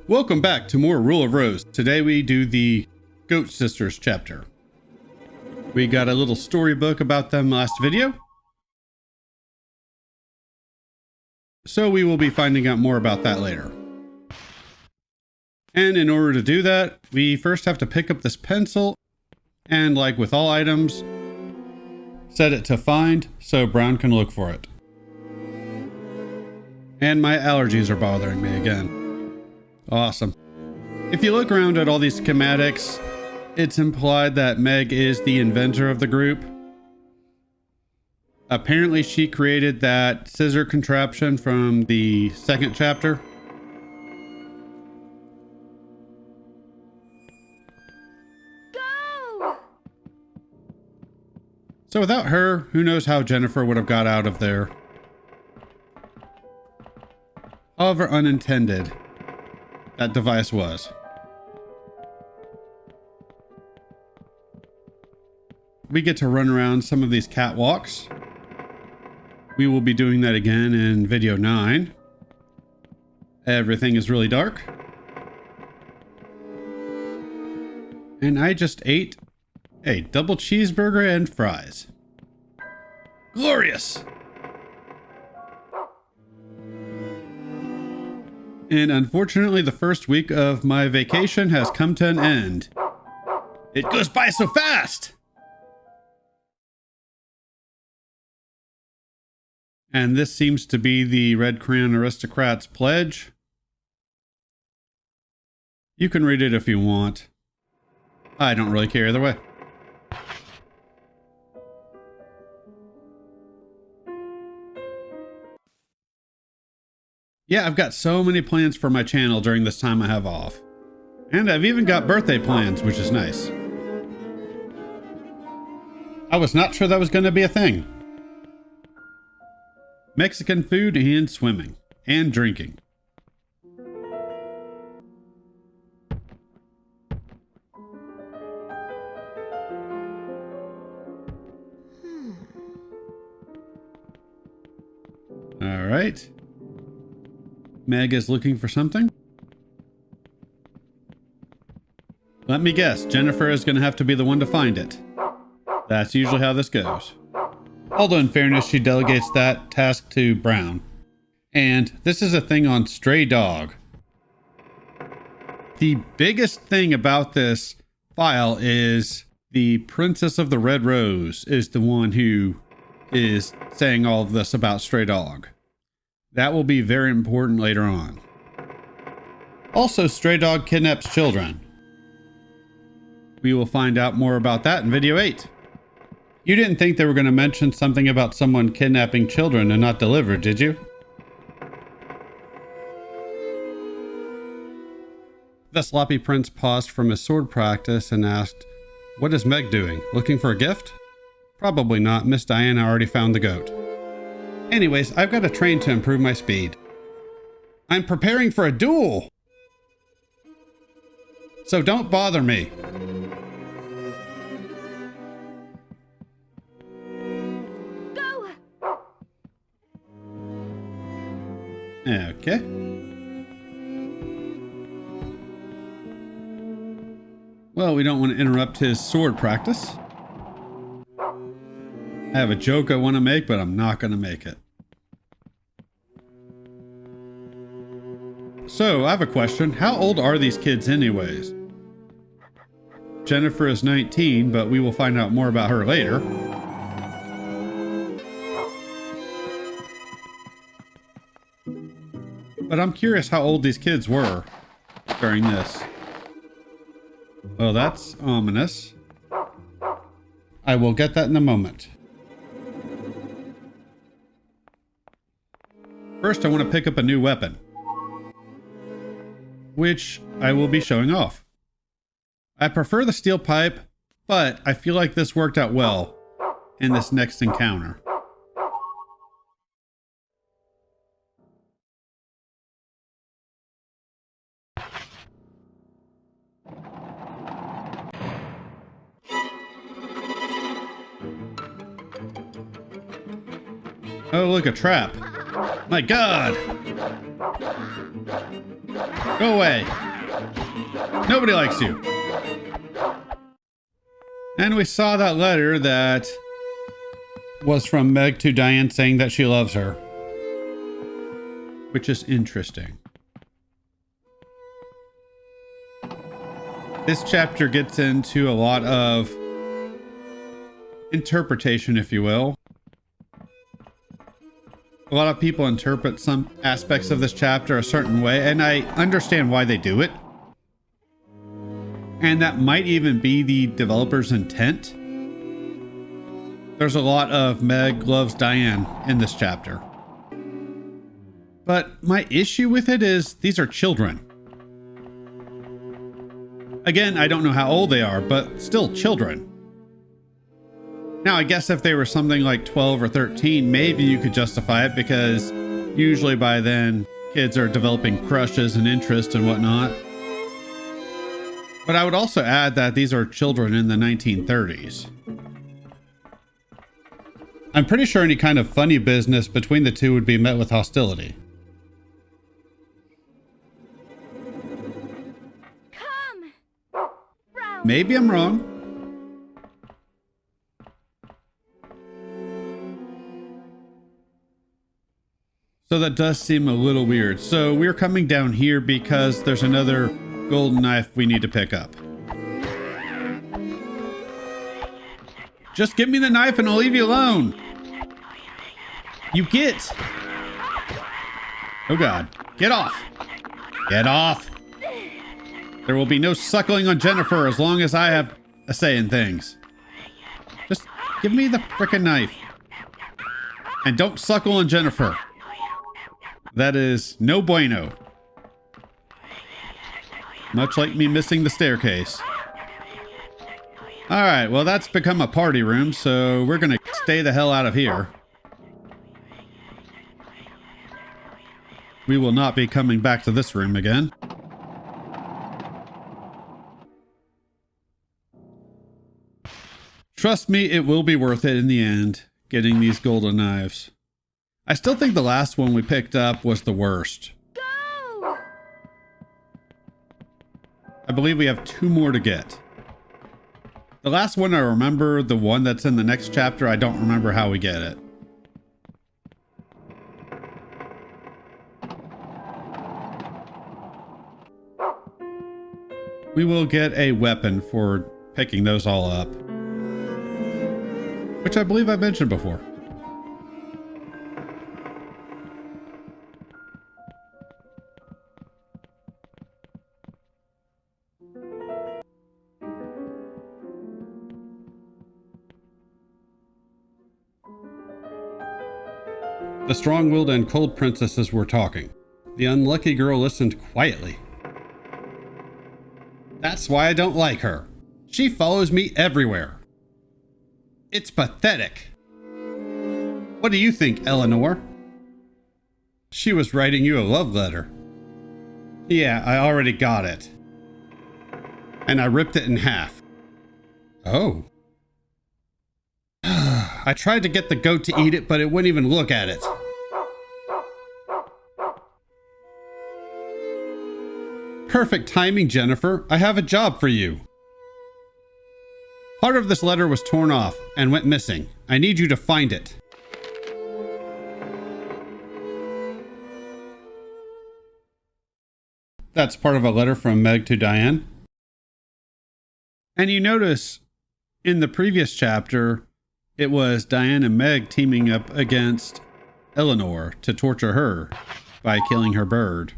Welcome back to more Rule of Rose. Today we do the Goat Sisters chapter. We got a little storybook about them last video, so we will be finding out more about that later. And in order to do that, we first have to pick up this pencil and, like with all items, set it to find so Brown can look for it. And my allergies are bothering me again. Awesome. If you look around at all these schematics, it's implied that Meg is the inventor of the group. Apparently she created that scissor contraption from the second chapter. Go! So without her, who knows how Jennifer would have got out of there. However unintended that device was. We get to run around some of these catwalks. We will be doing that again in video 9. Everything is really dark. And I just ate a double cheeseburger and fries. Glorious! And unfortunately, the first week of my vacation has come to an end. It goes by so fast! And this seems to be the Red Crayon Aristocrats pledge. You can read it if you want. I don't really care either way. Yeah, I've got so many plans for my channel during this time I have off. And I've even got birthday plans, which is nice. I was not sure that was going to be a thing. Mexican food and swimming. And drinking. All right. Meg is looking for something. Let me guess, Jennifer is going to have to be the one to find it. That's usually how this goes. Although in fairness, she delegates that task to Brown. And this is a thing on Stray Dog. The biggest thing about this file is the Princess of the Red Rose is the one who is saying all of this about Stray Dog. That will be very important later on. Also, Stray Dog kidnaps children. We will find out more about that in video 8. You didn't think they were going to mention something about someone kidnapping children and not deliver, did you? The Sloppy Prince paused from his sword practice and asked, "What is Meg doing? Looking for a gift?" "Probably not. Miss Diana already found the goat." "Anyways, I've got to train to improve my speed." "I'm preparing for a duel! So don't bother me." Go! Okay. Well, we don't want to interrupt his sword practice. I have a joke I want to make, but I'm not going to make it. So, I have a question. How old are these kids anyways? Jennifer is 19, but we will find out more about her later. But I'm curious how old these kids were during this. Well, that's ominous. I will get that in a moment. First, I want to pick up a new weapon, which I will be showing off. I prefer the steel pipe, but I feel like this worked out well in this next encounter. Oh, look, a trap. My God! Go away. Nobody likes you. And we saw that letter that was from Meg to Diane saying that she loves her, which is interesting. This chapter gets into a lot of interpretation, if you will. A lot of people interpret some aspects of this chapter a certain way, and I understand why they do it. And that might even be the developer's intent. There's a lot of Meg loves Diane in this chapter. But my issue with it is these are children. Again, I don't know how old they are, but still children. Now, I guess if they were something like 12 or 13, maybe you could justify it because usually by then kids are developing crushes and interests and whatnot. But I would also add that these are children in the 1930s. I'm pretty sure any kind of funny business between the two would be met with hostility. Maybe I'm wrong. So that does seem a little weird. So we're coming down here because there's another golden knife we need to pick up. Just give me the knife and I'll leave you alone. You get. Oh God, get off. Get off. There will be no suckling on Jennifer as long as I have a say in things. Just give me the frickin' knife. And don't suckle on Jennifer. That is no bueno. Much like me missing the staircase. Alright, well that's become a party room, so we're gonna stay the hell out of here. We will not be coming back to this room again. Trust me, it will be worth it in the end, getting these golden knives. I still think the last one we picked up was the worst. Go! I believe we have 2 more to get. The last one I remember, the one that's in the next chapter, I don't remember how we get it. We will get a weapon for picking those all up, which I believe I mentioned before. The strong-willed and cold princesses were talking. The unlucky girl listened quietly. That's why I don't like her. She follows me everywhere. It's pathetic. What do you think, Eleanor? She was writing you a love letter. Yeah, I already got it. And I ripped it in half. Oh. I tried to get the goat to eat it, but it wouldn't even look at it. Perfect timing, Jennifer. I have a job for you. Part of this letter was torn off and went missing. I need you to find it. That's part of a letter from Meg to Diane. And you notice in the previous chapter, it was Diane and Meg teaming up against Eleanor to torture her by killing her bird.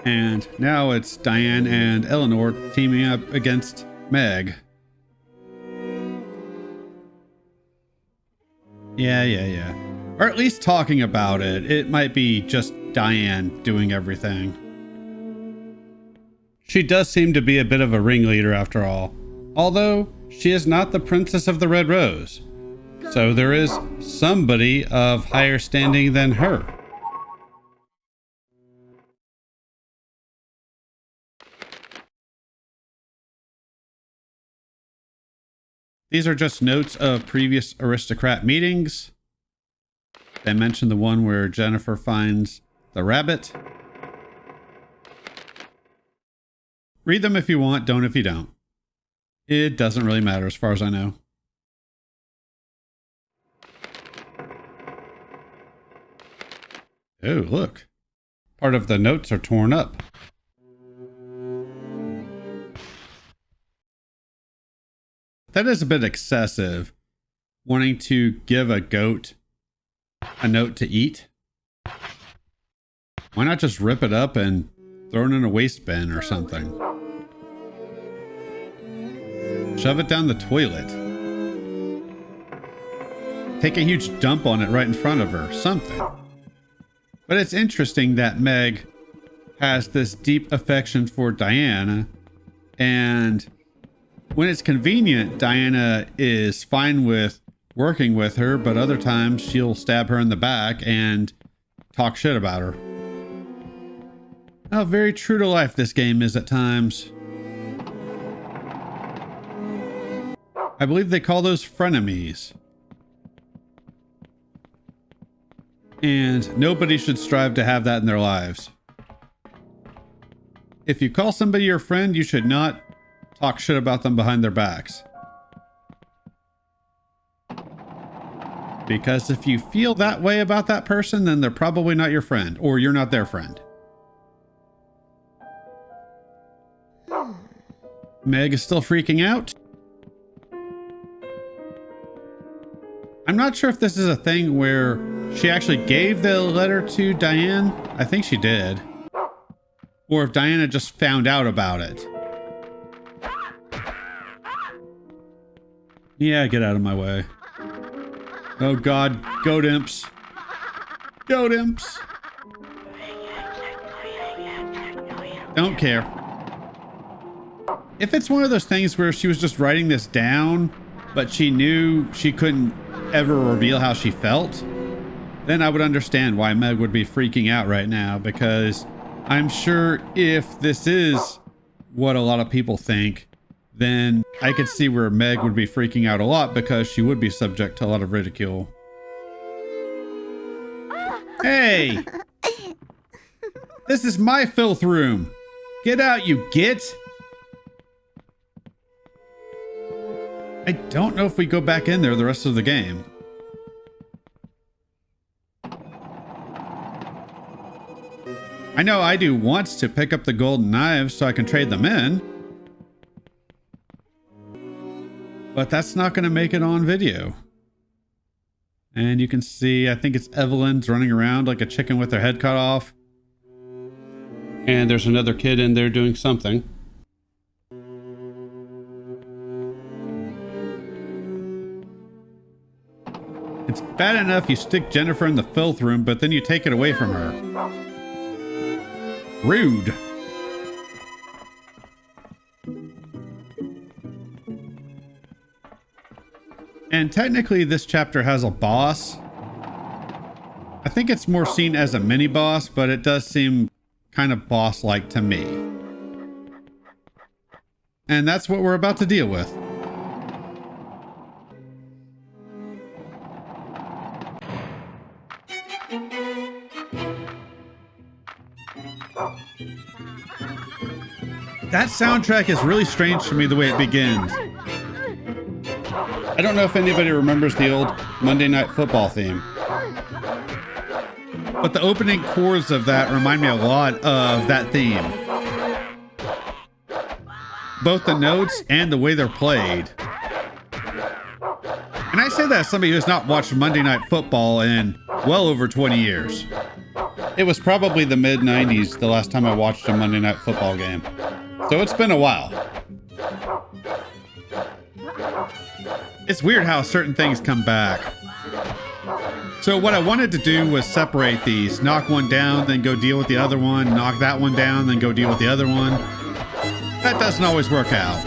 And now it's Diane and Eleanor teaming up against Meg. Yeah. Or at least talking about it. It might be just Diane doing everything. She does seem to be a bit of a ringleader after all. Although, she is not the Princess of the Red Rose. So there is somebody of higher standing than her. These are just notes of previous aristocrat meetings. They mentioned the one where Jennifer finds the rabbit. Read them if you want, don't if you don't. It doesn't really matter as far as I know. Oh, look. Part of the notes are torn up. That is a bit excessive, wanting to give a goat a note to eat. Why not just rip it up and throw it in a waste bin or something? Shove it down the toilet. Take a huge dump on it right in front of her. Something. But it's interesting that Meg has this deep affection for Diana, and when it's convenient, Diana is fine with working with her, but other times she'll stab her in the back and talk shit about her. How very true to life this game is at times. I believe they call those frenemies. And nobody should strive to have that in their lives. If you call somebody your friend, you should not talk shit about them behind their backs. Because if you feel that way about that person, then they're probably not your friend, or you're not their friend. Meg is still freaking out. I'm not sure if this is a thing where she actually gave the letter to Diane. I think she did. Or if Diana just found out about it. Yeah, get out of my way. Oh God, goat imps. Goat imps. Don't care. If it's one of those things where she was just writing this down, but she knew she couldn't ever reveal how she felt, then I would understand why Meg would be freaking out right now, because I'm sure if this is what a lot of people think, then I could see where Meg would be freaking out a lot, because she would be subject to a lot of ridicule. Hey! This is my filth room! Get out, you git! I don't know if we go back in there the rest of the game. I know I do wants to pick up the golden knives so I can trade them in. But that's not going to make it on video. And you can see, I think it's Evelyn's running around like a chicken with her head cut off. And there's another kid in there doing something. It's bad enough you stick Jennifer in the filth room, but then you take it away from her. Rude. And technically this chapter has a boss. I think it's more seen as a mini boss, but it does seem kind of boss-like to me. And that's what we're about to deal with. That soundtrack is really strange to me the way it begins. I don't know if anybody remembers the old Monday Night Football theme, but the opening chords of that remind me a lot of that theme. Both the notes and the way they're played. And I say that as somebody who has not watched Monday Night Football in well over 20 years. It was probably the mid-90s the last time I watched a Monday Night Football game. So it's been a while. It's weird how certain things come back. So what I wanted to do was separate these. Knock one down, then go deal with the other one. Knock that one down, then go deal with the other one. That doesn't always work out.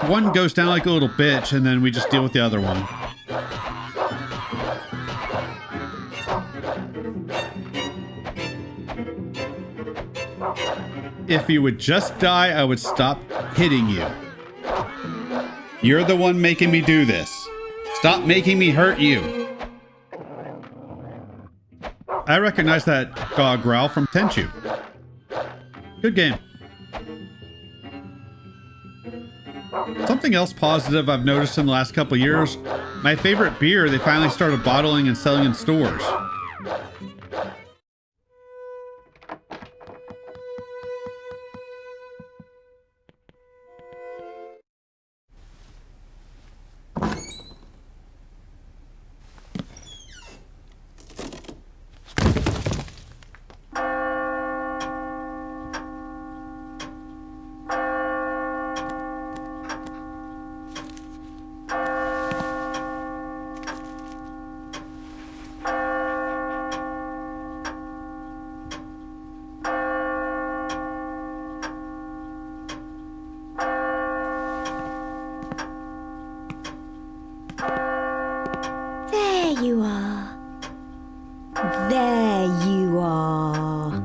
One goes down like a little bitch, and then we just deal with the other one. If you would just die, I would stop hitting you. You're the one making me do this. Stop making me hurt you. I recognize that dog growl from Tenchu. Good game. Something else positive I've noticed in the last couple years, my favorite beer they finally started bottling and selling in stores. There you are. There you are.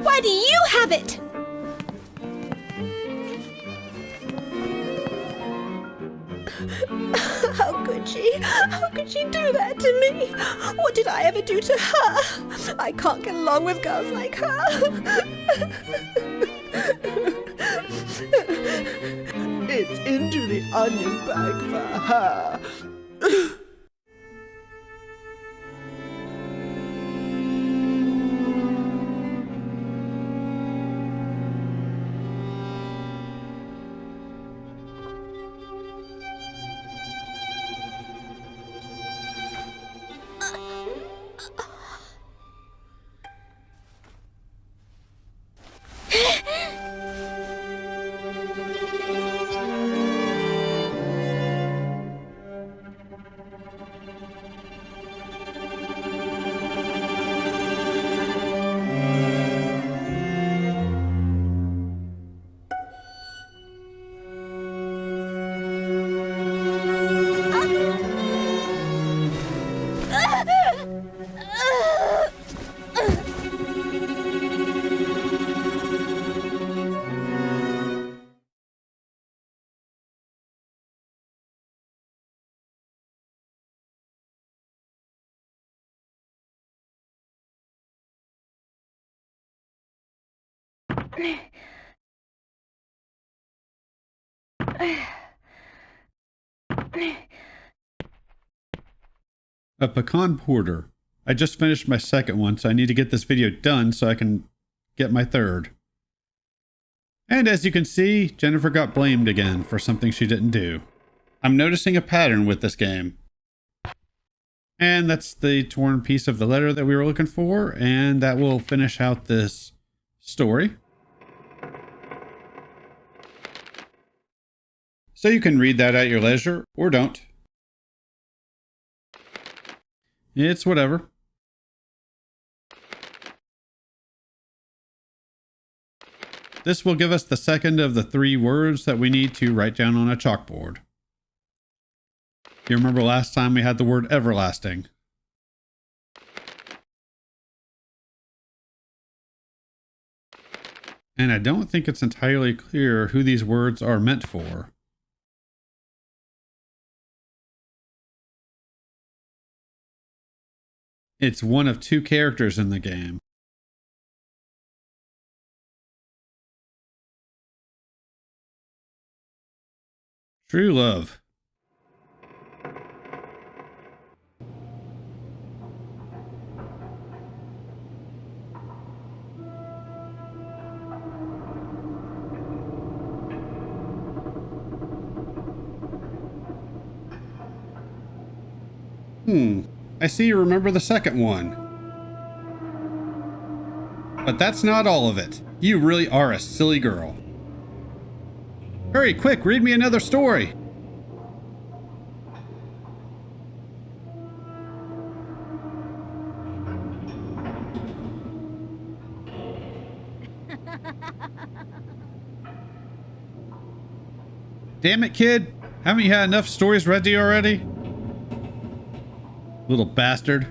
Why do you have it? How could she? How could she do that to me? What did I ever do to her? I can't get along with girls like her. It's into the onion bag for her. A pecan porter. I just finished my second one, so I need to get this video done so I can get my third. And as you can see, Jennifer got blamed again for something she didn't do. I'm noticing a pattern with this game. And that's the torn piece of the letter that we were looking for, and that will finish out this story. So you can read that at your leisure, or don't. It's whatever. This will give us the second of the 3 words that we need to write down on a chalkboard. You remember last time we had the word everlasting. And I don't think it's entirely clear who these words are meant for. It's one of 2 characters in the game. True love. I see you remember the second one. But that's not all of it. You really are a silly girl. Hurry, quick, read me another story. Damn it, kid. Haven't you had enough stories read to you already? Little bastard.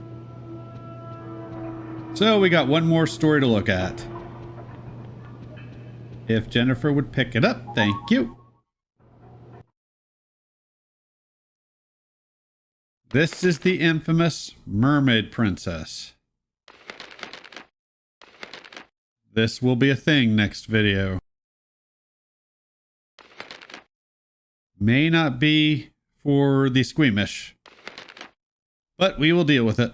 So we got one more story to look at. If Jennifer would pick it up, thank you. This is the infamous Mermaid Princess. This will be a thing next video. May not be for the squeamish, but we will deal with it.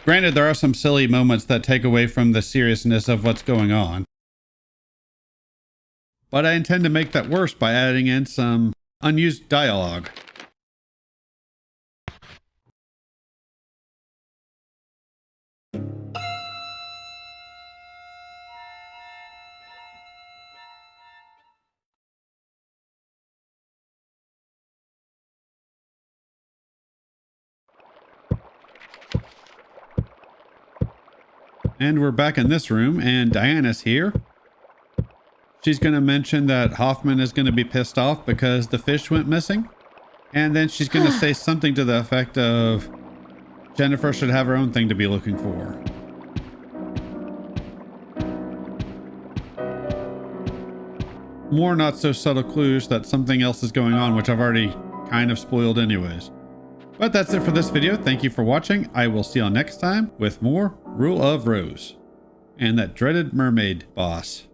Granted, there are some silly moments that take away from the seriousness of what's going on. But I intend to make that worse by adding in some unused dialogue. And we're back in this room, and Diana's here. She's going to mention that Hoffman is going to be pissed off because the fish went missing. And then she's going to say something to the effect of Jennifer should have her own thing to be looking for. More not so subtle clues that something else is going on, which I've already kind of spoiled anyways. But that's it for this video. Thank you for watching. I will see you all next time with more Rule of Rose and that dreaded mermaid boss.